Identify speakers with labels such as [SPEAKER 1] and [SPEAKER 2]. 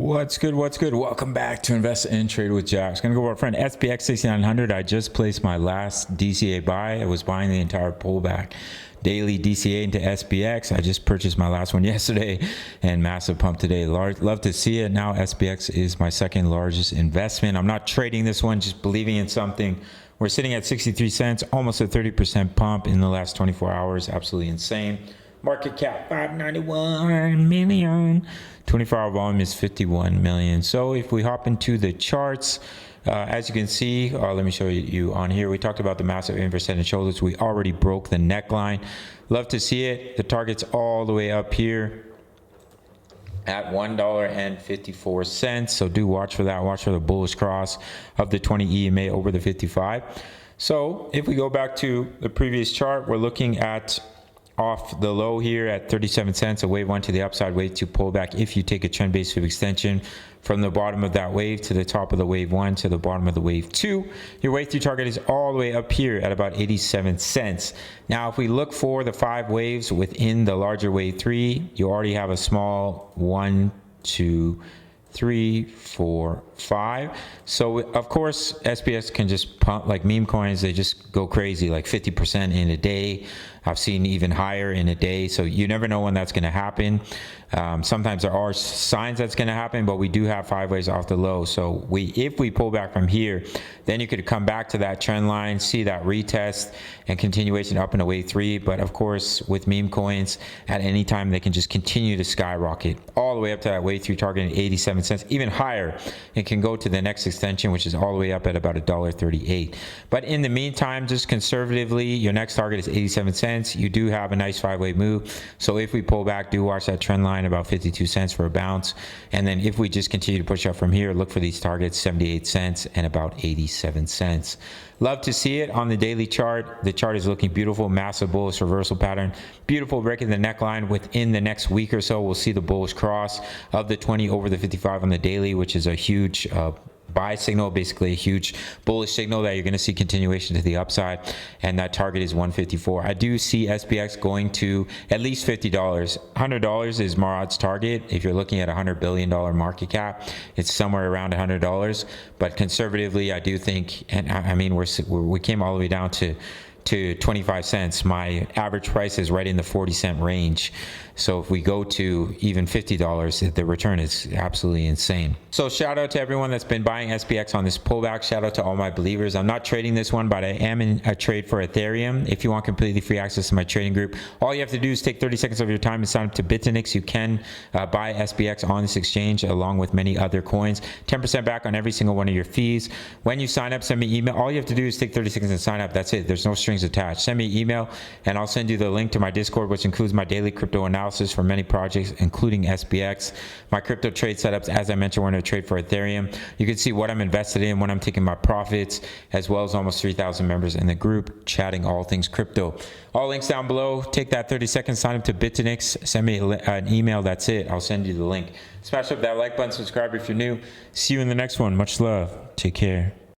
[SPEAKER 1] What's good? What's good? Welcome back to Invest and Trade with Jack. Gonna go over our friend SPX6900. I just placed my last DCA buy. I was buying the entire pullback daily DCA into SPX. I just purchased my last one yesterday and massive pump today. Love to see it. Now SPX is my second largest investment. I'm not trading this one, just believing in something. We're sitting at 63 cents, almost a 30% pump in the last 24 hours. Absolutely insane. Market cap 591 million. 24-hour volume is 51 million. So if we hop into the charts, as you can see, let me show you on here. We talked about the massive inverse head and shoulders. We already broke the neckline. Love to see it. The target's all the way up here at $1.54. So do watch for that. Watch for the bullish cross of the 20 EMA over the 55. So if we go back to the previous chart, we're looking at off the low here at 37 cents, a wave one to the upside, wave two pullback. If you take a trend based extension from the bottom of that wave to the top of the wave one to the bottom of the wave two, your wave two target is all the way up here at about 87 cents. Now, if we look for the 5 waves within the larger wave three, you already have a small 1, 2, 3, 4, 5. So of course SPS can just pump like meme coins. They just go crazy, like 50% in a day. I've seen even higher in a day. So you never know when that's going to happen. Sometimes there are signs that's going to happen, but we do have 5 waves off the low. So if we pull back from here, then you could come back to that trend line, see that retest and continuation up in a wave 3. But of course, with meme coins, at any time they can just continue to skyrocket all the way up to that wave 3 target at 87 cents, even higher. It can go to the next extension, which is all the way up at about $1.38. But in the meantime, just conservatively, your next target is 87 cents. You do have a nice 5-way move. So if we pull back, do watch that trend line about 52 cents for a bounce. And then if we just continue to push up from here, look for these targets, 78 cents and about 87 cents. Love to see it on the daily chart. The chart is looking beautiful, massive bullish reversal pattern. Beautiful breaking the neckline. Within the next week or so, we'll see the bullish cross of the 20 over the 55 on the daily, which is a huge buy signal, basically a huge bullish signal that you're going to see continuation to the upside, and that target is 154. I do see SPX going to at least $50. $100 is MURAD's target. If you're looking at $100 billion market cap, it's somewhere around $100. But conservatively, I do think, and I mean, we came all the way down to 25 cents. My average price is right in the 40-cent range. So if we go to even $50, the return is absolutely insane. So shout out to everyone that's been buying SPX on this pullback. Shout out to all my believers. I'm not trading this one, but I am in a trade for Ethereum. If you want completely free access to my trading group, all you have to do is take 30 seconds of your time and sign up to Bitfinex. You can buy SPX on this exchange along with many other coins. 10% back on every single one of your fees. When you sign up, send me email. All you have to do is take 30 seconds and sign up. That's it. There's no strings attached. Send me an email and I'll send you the link to my Discord, which includes my daily crypto analysis for many projects, including SPX. My crypto trade setups, as I mentioned, we're going to trade for Ethereum. You can see what I'm invested in, when I'm taking my profits, as well as almost 3,000 members in the group chatting all things crypto. All links down below. Take that 30 seconds, sign up to Bitfinex, send me an email. That's it. I'll send you the link. Smash up that like button, subscribe if you're new. See you in the next one. Much love. Take care.